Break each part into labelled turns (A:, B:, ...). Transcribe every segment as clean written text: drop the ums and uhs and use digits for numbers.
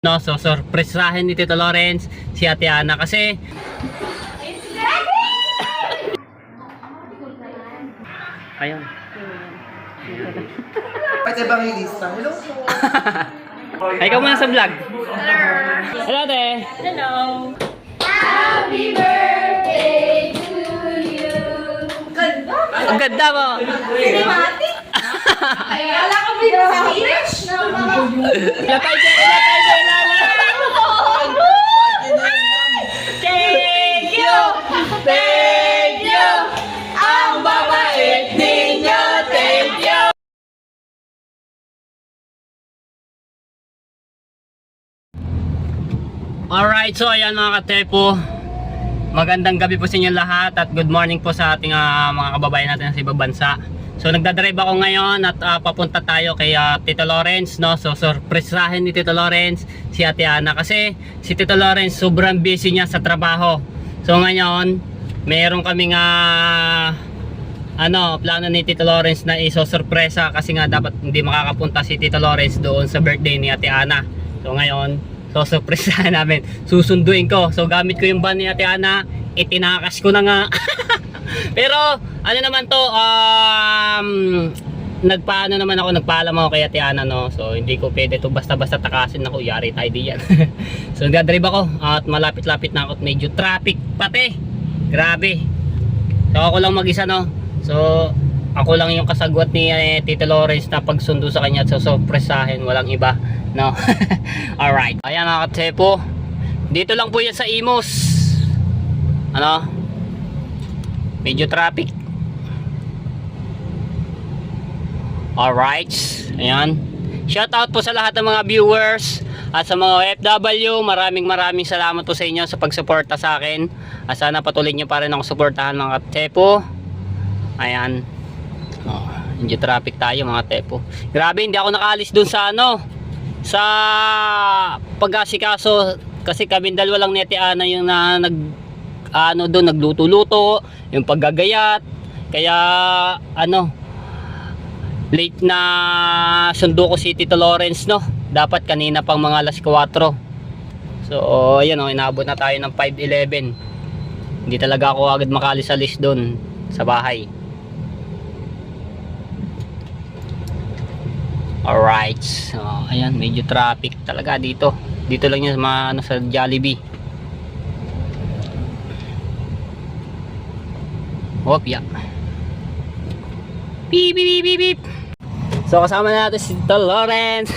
A: No, so sorpresahin ni Tito Lawrence si Ate Ana kasi ayun.
B: Pati evangelista. Hello po.
A: Ay, ikaw muna sa vlog. Hello, Ate.
C: Hello.
D: Happy birthday to you.
C: Ganda.
A: Ang ganda mo.
C: Cinematic. Ay, wala ka ba yung Spanish?
A: Latay dyan, latay dyan,
C: Thank you.
A: Thank you. Ang babait ninyo. Thank you. Alright, so ayan mga katepo. Magandang gabi po sa inyo lahat at good morning po sa ating mga kababayan natin sa ibang bansa. So nagdadrive ako ngayon at papunta tayo kay Tito Lawrence, no? So sorpresahin ni Tito Lawrence si Ate Ana kasi si Tito Lawrence sobrang busy niya sa trabaho. So ngayon, meron kaming plano ni Tito Lawrence na iso-sorpresa kasi nga dapat hindi makakapunta si Tito Lawrence doon sa birthday ni Ate Ana. So ngayon, sorpresahin namin. Susunduin ko. So gamit ko yung van ni Ate Ana, itinakas ko na nga. Pero ano naman to, nagpaalam ako kay Ate Ana, no. So hindi ko pwede to basta-basta takasin ako, yari tayo diyan. So nagdadrive ako at malapit-lapit na ako at medyo traffic pati. Grabe. So ako lang mag-isa, no. So ako lang yung kasagwat ni Tito Lawrence na pagsundo sa kanya at sorpresahin, walang iba, no. Alright. Ayan mga katepo. Dito lang po yan sa Imus. Ano? Medyo traffic. Alright. Ayan. Shout out po sa lahat ng mga viewers at sa mga OFW. Maraming salamat po sa inyo sa pagsuporta sa akin. At sana patuloy nyo pa rin ako suportahan mga tepo. Ayan. Oh, medyo traffic tayo mga tepo. Grabe, hindi ako nakaalis dun sa sa pag-asikaso kasi kami dalawa lang ni Ate Ana yung doon nagluto-luto, yung paggagayat. Kaya late na sundo ko si Tito Lawrence, no. Dapat kanina pang mga alas 4. So ayan, inabot na tayo ng 5:11. Hindi talaga ako agad makaalis doon sa bahay. Alright. So ayan, medyo traffic talaga dito. Dito lang yan sa Jollibee. Opya. Beep beep beep beep. So kasama natin si Tito Lawrence.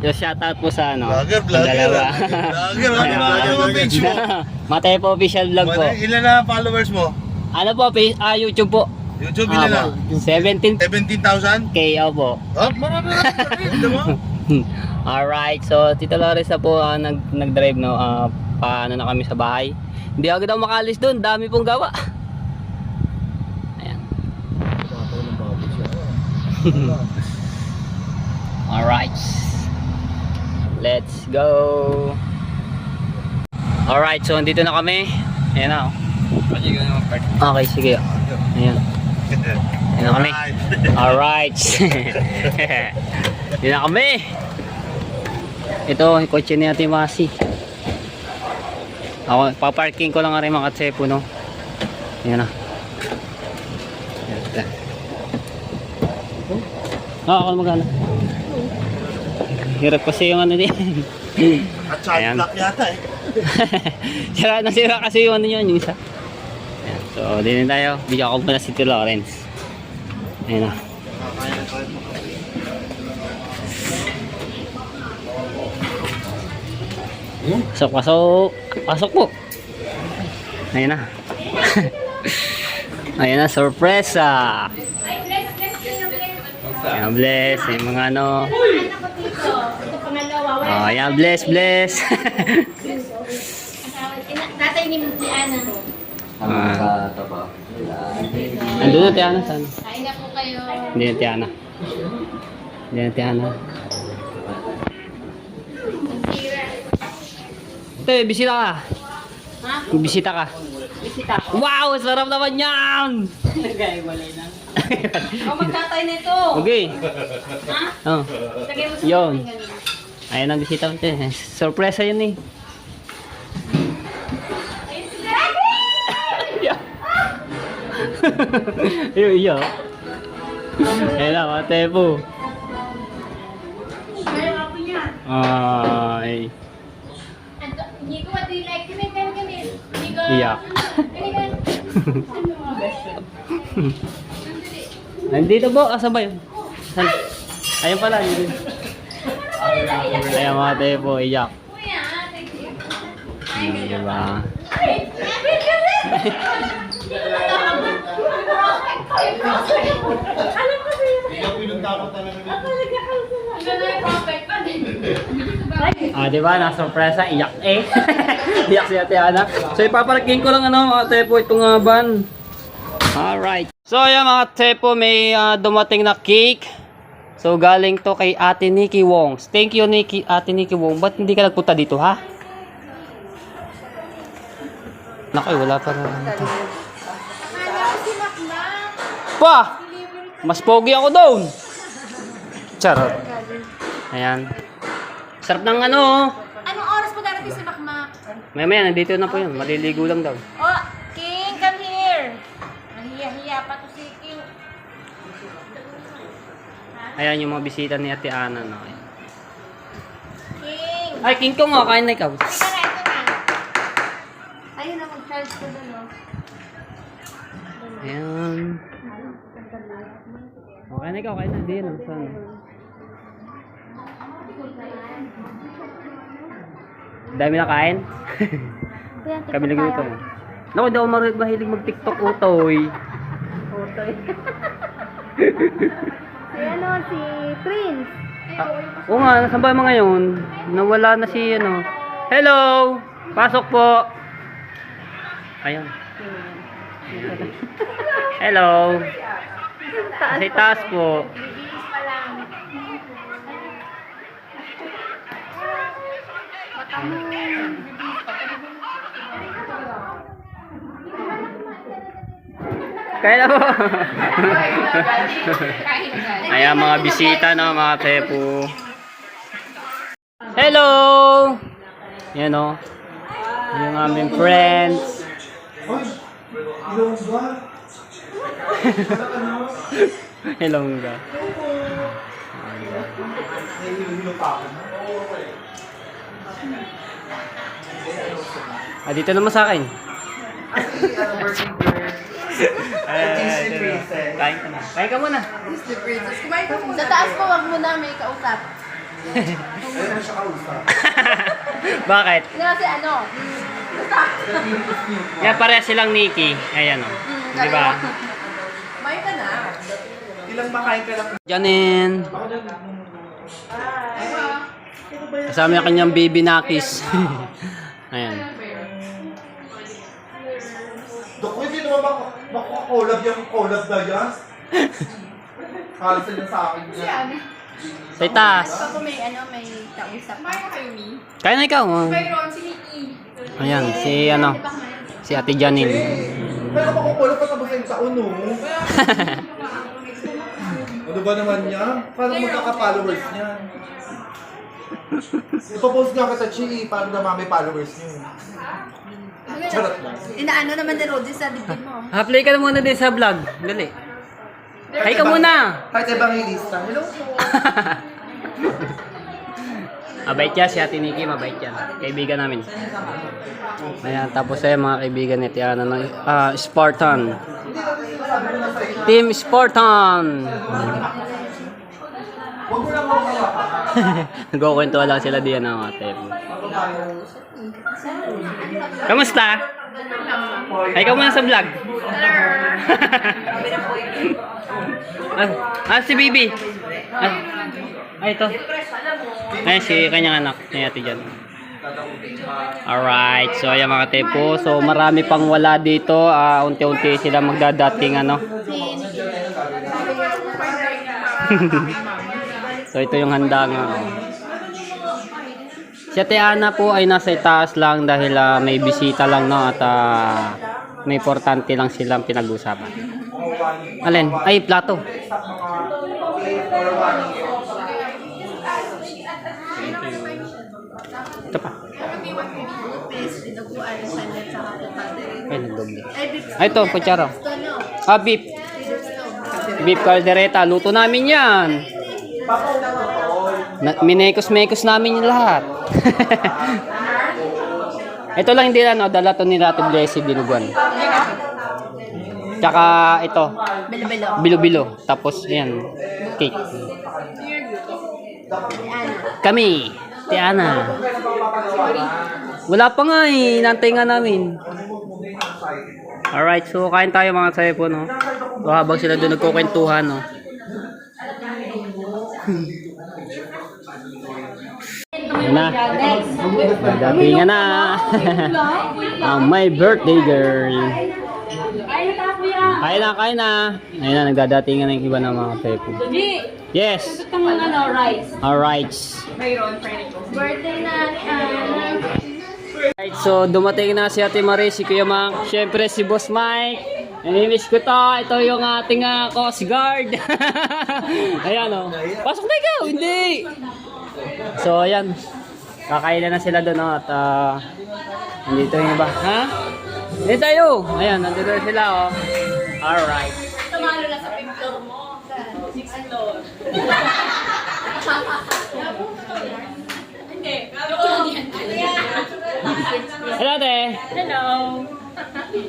A: Yung shoutout po sa
B: Vlogger.
A: dalawa.
B: Vlogger page mo.
A: Matepo official vlog po.
B: Ilan na followers mo?
A: Ano po, YouTube po.
B: YouTube ilan na?
A: 17K
B: 17,000?
A: po.
B: Oh, marami na rin. Diba?
A: Alright, so Tito Lawrence na po nag-drive, no. Paano na kami sa bahay. Hindi agad ako makalis doon, dami pong gawa. Ayan. Alright, let's go. Alright, so nandito na kami. Ayan na, okay, sige. Ayan. Ayan na kami. Alright. Ayan na kami. Ito, yung kotse ni Ate Masi. Ako, paparking ko lang rin mga katsepo, no. Ayan na. Ako magana. Hirap kasi yung din.
B: At child lock yata eh.
A: Sira kasi yung yun, yung isa. Ayan. So, din tayo. Video ako muna si Tito Lawrence. Ayan na. Pasok po. Ayan na. Ayan na, surpresa. Ayan, bless. Yung mga ayan, bless.
D: Tatay ni Ana.
A: Andun na Ate Ana, saan?
D: Kain na po kayo.
A: Hindi na Ate Ana. Ito, bisita ka.
D: Ha?
A: Bisita ka.
D: Bisita.
A: Wow, sarap naman yan!
C: Nagkaiwalay na. Ako magtatay nito.
A: Okay.
D: Ha?
A: Oh.
D: Lagay mo sa
A: Yun.
D: ganun.
A: Ayan ang bisita ko. Surpresa yun eh. Yeah. Yung iya. Ayan na, mga tepo. Ay.
D: Nico, what do you like to make? Nico.
A: Iyak. Nandito po, asa ba yun? Saan? Ayun pala, yun. Ayan mga tepo, iyak. Diba?
B: Ikaw pinunta ko talaga dito.
A: Diba? Nasurpresa, iyak eh. Iyak si Ate Ana. So ipaparaking ko lang mga tepo itong van. Alright. So ayan mga tepo, may dumating na cake. So galing to kay Ate Nikki Wong. Thank you Ate Nikki Wong. Ba't hindi ka nagpunta dito ha? Naku, wala pa na. Pa! Mas pogi ako doon. Charot. Ayan. Sarap ng
C: Anong oras pa darating si Makmak?
A: Maya, nandito na po yun. Maliligo lang daw.
C: Oh, King, come here. Nahiya-hiya pa to si King.
A: Ayan yung mga bisita ni Ate Ana. No?
C: King.
A: Ay, King Kong, kain na ikaw.
C: Ito na. Ayun na, mag-charge ko doon, oh.
A: Ayan. Okay na ikaw, kain na. Di yan. Saan? Dami na kain? Kami nagluto. Naku, hindi ako mahilig mag-tiktok utoy.
C: Utoy. Si Prince.
A: Oo nga, nasaan ba yung mga yun? Nawala na si Hello! Pasok po! Ayun. Hello! Sa taas po. Kaya na po. Ayan mga bisita na mga tepo. Hello! Yan o. Yung aming friends. Hello nga. Dito naman sa akin. Kain ka na. Kain ka muna.
C: Sa taas po, wag mo na may kausap.
A: Bakit?
C: Kasi
A: Yan, pareha silang Nikki. Ayan o. Diba?
C: May ka na.
B: Ilang makain ka lang.
A: Janin. Kasama yung kanyang baby nakis. Ayan.
B: Dok, hindi naman makakolab yung collab na yan. Kalsa niya sa akin yan.
A: Sa itaas.
C: Ako may kausap. May kayo ni?
A: Kaya na ikaw.
C: Mayroon si Nikki.
A: Ayan, si Ate Janin.
B: Pero makukulab pa tapos yung taon, no? Ano ba naman yan? Parang magkaka-followers niya. Ipapost nga kita, Chi, para naman may followers niyo. Charot lang.
C: Inaano naman ni Roddy sa dibdib mo.
A: Play ka na muna din sa vlog. Dali. Hi ka muna.
B: Kahit evangelista. Hello po.
A: Mabait yan si Ate Nikki, mabait yan. Kaibigan namin. Ayan, tapos ay mga kaibigan ni Tiana ng Spartan. Team Spartan.
B: Huwag mo lang makawa.
A: Nagkukwentuhan lang sila diyan ng mga tepo. Kamusta? Ay, ikaw muna sa vlog. Si Bibi. Ito. Ay, si kanyang anak. Ay, ate dyan. Alright. So, ayan mga tepo. So, marami pang wala dito. Unti-unti sila magdadating So, ito yung handa nga. Si Ate Ana po ay nasa itaas lang dahil may bisita lang, no, at may importante lang silang pinag-usapan. Alin? Ay, plato. Ito pa. Ay, nagdoble. Ay, ito, kutsara. Ah, beef. Beef caldereta. Luto namin yan. Minekos-mekos namin yung lahat. Ito lang hindi na, no? Dala to ni Rati Blessy Binuguan. Tsaka ito. Bilo-bilo. Tapos, yan. Cake. Kami. Tiana. Wala pa nga eh. Nantay nga namin. Alright, so kain tayo mga sayo no? So, habang sila doon nagkukwentuhan, no? Yan na. Dating na. My birthday girl. Kain na. Ayun na, nagdadatingan na yung iba ng mga tepo. Yes. Alright.
D: Birthday na
A: Alright, so dumating na si Ate Marie, si Kuya Mang, syempre si Boss Mike. Namimiss ko to. Ito yung ating Coast Guard. Ayan o. Pasok na ikaw. Hindi. So ayan. Kakainan na sila doon at nandito yung iba. Ha? Hindi tayo. Ayan, nandito sila o. Alright.
C: Tumalo na sa 5th floor mo. 6th floor. Hindi.
A: Hello, ate.
C: Hello.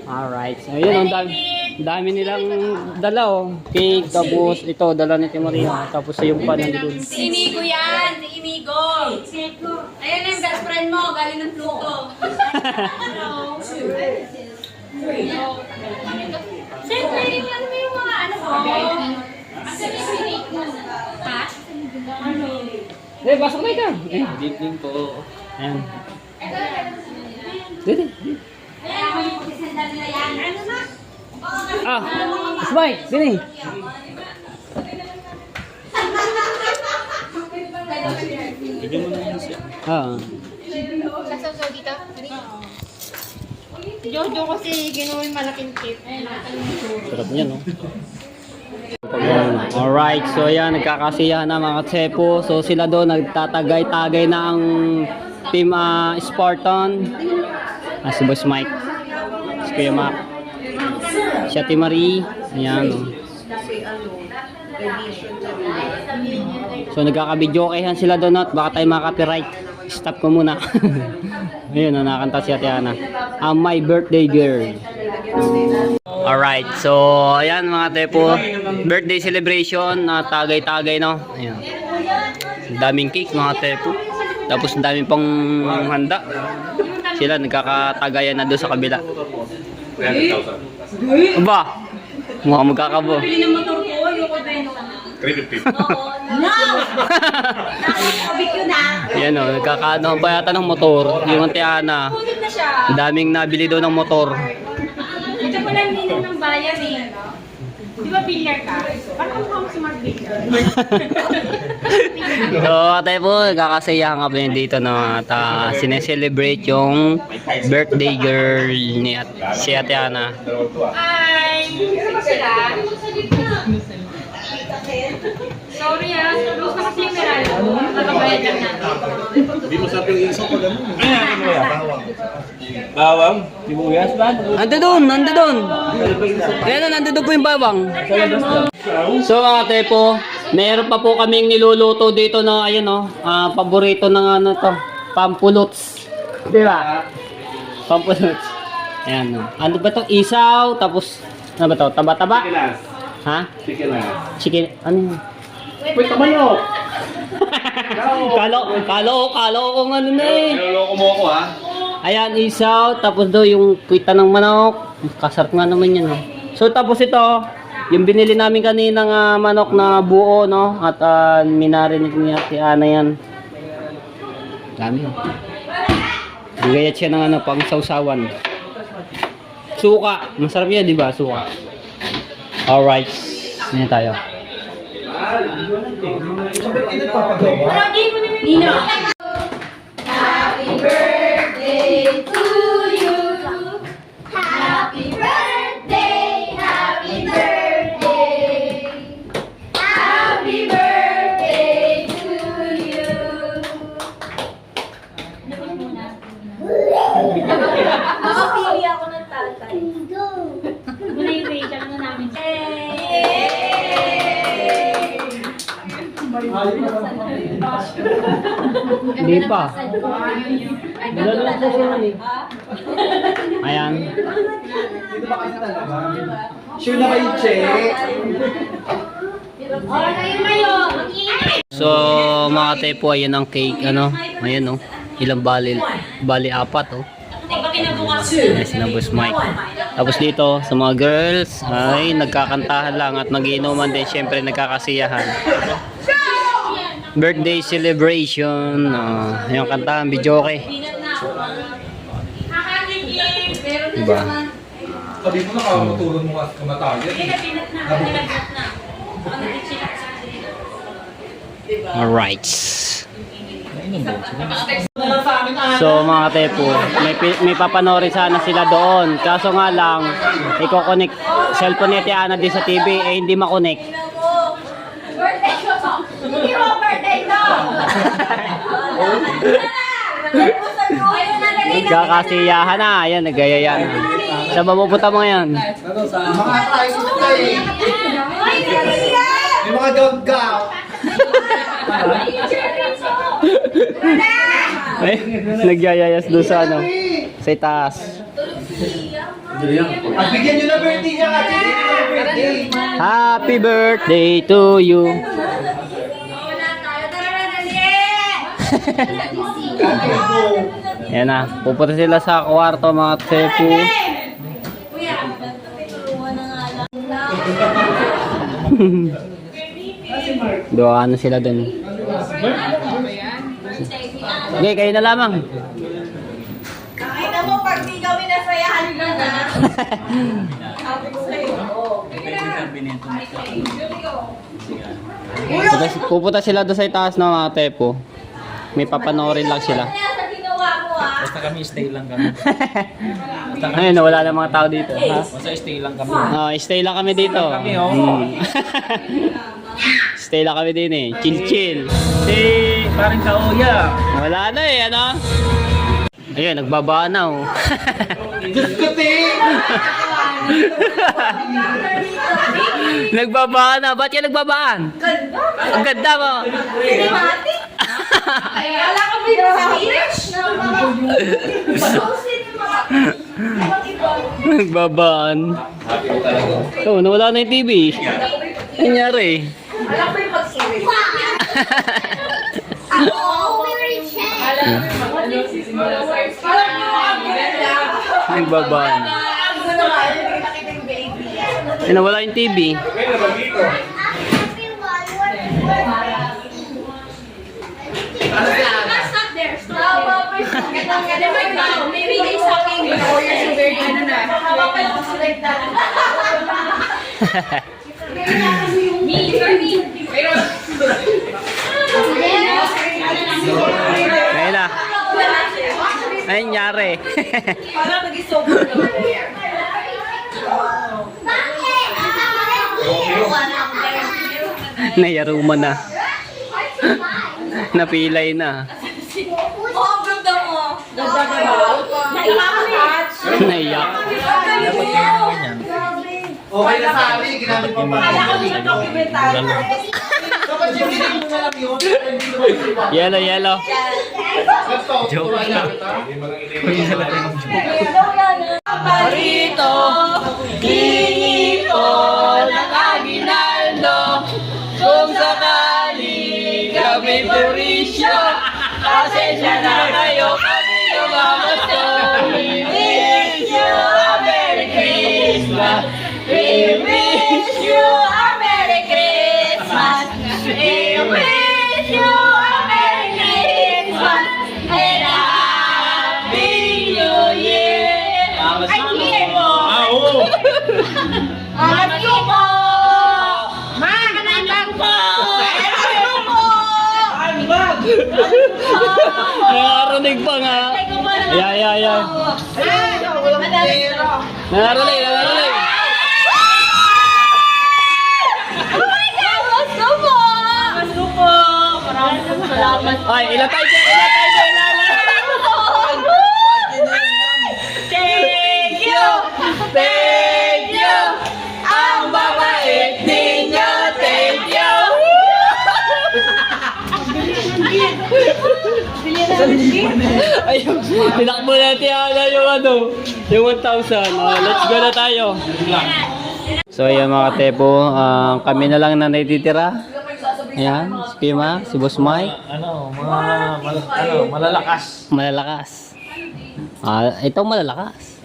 A: Alright. So yun, ang dami nilang dala oh. Cake, tapos ito, dala ni Maria. Tapos yung pan nandito.
C: Si Inigo yan. Si Inigo. Ayan na yung best friend mo. Galing ng Pluto. Hello. Siyempre, ano mo yung mga ano ko? Asa yung pinake mo? Ha? Ano?
A: Eh, pasok na ikaw. Eh, din po. Ayan. Dito. Ah, Smite, sini. Bigyan mo na yan siya.
D: Sasaw dito.
C: Jojo kasi ginawa yung malaking tip.
A: Sarap niya, no? Alright, so ayan, nagkakasiyahan na mga tsepo. So sila doon, nagtatagay-tagay na ang team Spartan. Si Boss Mike, si Kuya Mac, si Ate Marie. Ayan, no? So nagkakabidyokehan sila doon at baka tayo makaka-copyright. Stop ko muna. Ayun, nakakanta si Ate Ana. My birthday girl. Alright, so ayan mga tepo, birthday celebration na tagay-tagay, no? Ayan. Daming cake mga tepo. Tapos daming pang handa. Sila nagkakatagayan na doon sa kabila. Aba, mukhang magkakabo.
C: Pili ng motor ko, ayoko din.
B: 350.
C: No! Nakakabik yun ah.
A: Yan o, nagkakaano pa yata ng motor. Yung Tiana,
C: Punit na siya.
A: daming nabili doon ng motor.
C: Ito pala yung ninong ng bayan eh. Di ba billiard ka? Parang mukhang smart billiard.
A: So, atay po, nagkakasayahan ka po yun dito na sineselebrate yung birthday girl ni si Ate Ana.
C: Ay! Sila? Sorry ah, lose na kasi yung Meralco. Nakabayad lang natin.
B: Hindi mo sabi yung isang pag ano.
E: Bawang? Sibuyas ba?
A: Nando doon. Ayan na, nando doon po yung bawang. So mga tepo, meron pa po kaming niluluto dito na ayun o, paborito ng ano to, pampulots. Di ba? Pampulots. Ayan o. Ano ba to? Isaw, tapos, ano ba to? Taba-taba?
E: Chicken.
A: Ha?
E: Chicken na.
A: Chicken, ano yun?
E: Wait, tamanok!
A: Kalo ko ng ano na eh.
E: Niloloko mo ako ha?
A: Ayan, isaw, tapos daw yung kuita ng manok. Kasarap nga naman yan, no? So, tapos ito, yung binili namin kaninang manok na buo, no? At minarinig niya si Ana yan. Dami, oh. Bigayat siya ng ano, pang sausawan. Suka. Masarap yan, di ba? Suka. Alright. Ganyan tayo.
C: Nino!
D: Happy birthday to you. Happy birthday. Happy birthday. Happy birthday to you. Makapili ako ng tatay.
C: Muna yung Rachel na namin.
A: Hindi pa. Ayan.
B: Sure na ba yung check?
A: So mga tepo, ayan ang cake, ano, ayan oh, ilang bali, apat oh. Ayan si Boss Mike. Tapos dito sa mga girls ay nagkakantahan lang at nagiinuman din, syempre nagkakasiyahan. Birthday celebration, yung kantahan, videoke. Diba?
B: Sabi mo nakakatulong mo kasi kumatagal.
A: Alright. So mga tepo, may papanoorin sana sila doon. Kaso nga lang, i-connect cellphone ni Tiana din sa TV, eh hindi makonect.
D: Birthday ko! Hindi mo birthday ko!
A: Nagkakasiyahan na, ayan, nagayaya na. Saan ba pupunta mo ngayon?
B: Mga tricycle tayo. May mga gaggaw.
A: Ay, nagyayayas doon sa ano, sa itaas.
B: At bigyan nyo na birthday niya kasi hindi na birthday.
A: Happy birthday to you. Yan na, pupunta sila sa kwarto mga tepo. Doa ano sila dun. Okay, kayo na lamang.
D: Nakita mo, pag di kami nasayahan ka na. Sabi ko sa'yo.
A: Pupunta sila doon sa itaas ng mga tepo. May papanoorin lang sila.
D: Kaya sa ginawa ko
E: Basta kami, stay lang kami.
A: Ayun, wala na mga tao dito. Ha?
E: Basta stay lang kami.
A: Stay lang kami dito.
E: kami, oh.
A: Stay lang kami din eh. Chill.
E: Si paring Kaoya.
A: Wala na eh, ano? Ayun, nagbabaan na oh.
B: Diskutin!
A: Nagbabaan na. Ba't yan nagbabaan? Ang ganda mo.
D: Cinematic? Ay, wala ka may speech?
A: Nagbabaan. Oh, nawala na yung TV. Nangyari.
D: Alam ko yung pag-series. Ako, very check. Alam ko yung
A: Nagbabaan. Eh, nawala yung TV.
D: Maybe they sucking before you're so very ano na. Me, for me.
A: Ayun na. Ayun, nangyari.
D: Parang nag-isober ka.
A: Nayaruman na. Napilay na.
D: Oo, ganda mo. Ganda mo. Naiyak.
A: Naiyak.
E: Dapat kayo naman yan.
B: Okay na sa amin, ginamit pa pa.
D: Kala ko yung dokumentary.
B: Dapat yung ginamit mo na lang yun. Hindi mo isipan.
A: Yellow.
B: Joke lang.
A: Rito, hingi po ng aginaldo. Kung sakali kami purisyo, pasensya na kayo kami lumamasto. We wish you a Merry Christmas. We wish you a Merry Christmas. We wish you a Merry Christmas and a Happy New Year. I'm here. Ano po? Manang po! Nakarinig pa nga. Yeah. Nakarinig. Gusto po! Maraming salamat. Ay, ilan tayo dyan? Ayun, tinakbo na Tiana yung ano, yung 1,000. Let's go na tayo. So ayan mga tepo, kami na lang na natitira. Ayan, si Pima, si Boss Mike.
E: Malalakas.
A: Malalakas. Itong malalakas.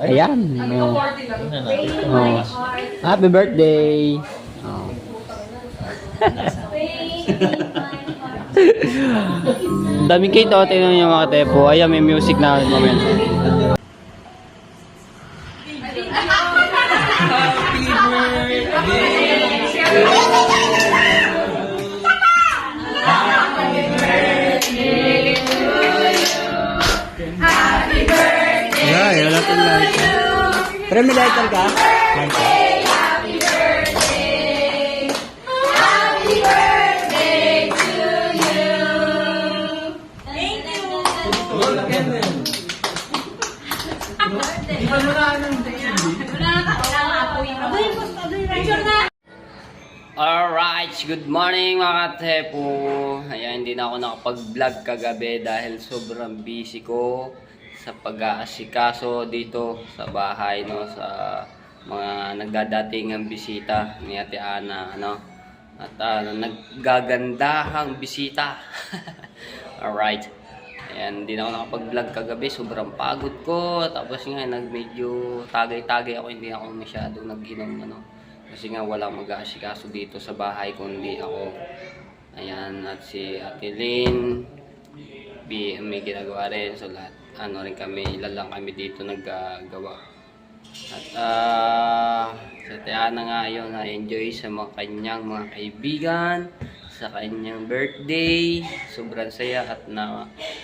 A: Ayan. Oh. Happy birthday. Oh. Daming cake daw, tingnan niyo mga tepo. Ayan, may music na moment. Ay, wala pong lighter. Pero may lighter ka? Alright, good morning mga tepo. Ayan, hindi na ako nakapag-vlog kagabi dahil sobrang busy ko sa pag-aasikaso dito sa bahay, no, sa mga nagdadatingang bisita ni Ate Ana, no. At naggagandahang bisita. Alright. Ayan, hindi na ako nakapag-vlog kagabi, sobrang pagod ko. Tapos nga medyo tagay-tagay ako, hindi ako masyadong nag-inom, ano. Kasi nga walang mag-aasikaso dito sa bahay kundi ako. Ayan, at si Ate Lynn, may ginagawa rin. So lahat, rin kami, ilan lang kami dito naggagawa. At si Ate Ana nga yun, na-enjoy sa kanyang mga kaibigan, sa kanyang birthday. Sobrang saya at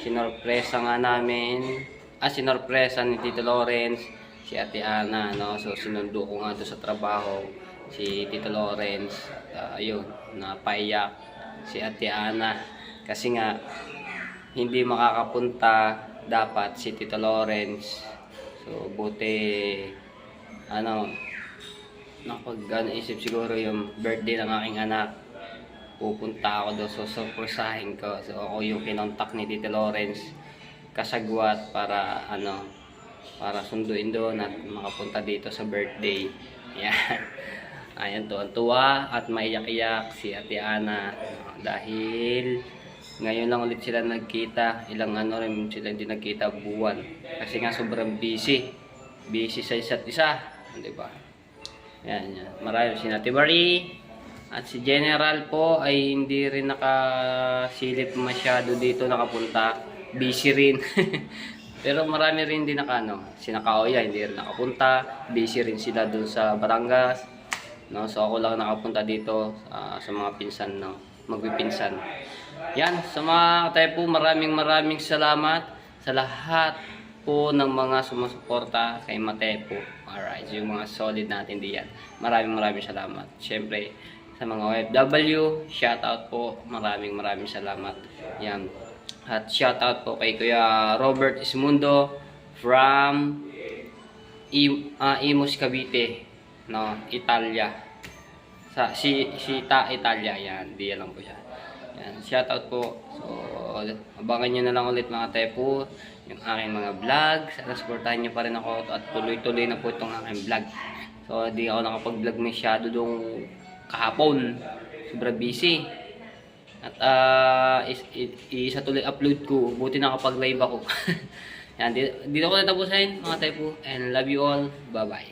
A: sinorpresa nga namin, sinorpresa ni Tito Lawrence, si Ate Ana, no? So sinundo ko nga doon sa trabaho si Tito Lawrence. Ayun, napaiyak si Ate Ana kasi nga hindi makakapunta dapat si Tito Lawrence. So buti napag-isip siguro yung birthday ng aking anak, pupunta ako doon, so surpresahin ko. So ako yung kinontak ni Tito Lawrence kasagwat para para sunduin doon at makapunta dito sa birthday. Yan. Ayan, tuwa at maiyak-iyak si Ate Ana dahil ngayon lang ulit sila nagkita. Ilang rin sila hindi nagkita, buwan. Kasi nga sobrang busy sa isa't isa, di ba? Yan. Marami si Ate Marie at si General po ay hindi rin nakasilip masyado dito, nakapunta. Busy rin. Pero marami rin din si Nakaoya hindi rin nakapunta. Busy rin sila dun sa Batangas. No, so ako lang nakapunta dito sa mga pinsan, no, magpipinsan. Yan, sa mga tepo, maraming salamat sa lahat po ng mga sumusuporta kay Matepo. Alright, yung mga solid natin diyan. Maraming salamat. Siyempre, sa mga OFW, shoutout po. Maraming salamat. Yan. At shoutout po kay Kuya Robert Ismundo from Imus, Cavite, no, Italia. Italia, yan, diyan lang po siya. Yan, shoutout po. So, abangan nyo na lang ulit mga tepo yung aking mga vlog. Sana supportahan nyo pa rin ako at tuloy-tuloy na po itong aking vlog. So, di ako nakapag-vlog masyado doon kahapon. Sobrang busy. At isa tuloy upload ko. Buti nakapag-live ako. Yan, dito ko natapusin mga tepo. And love you all. Bye-bye.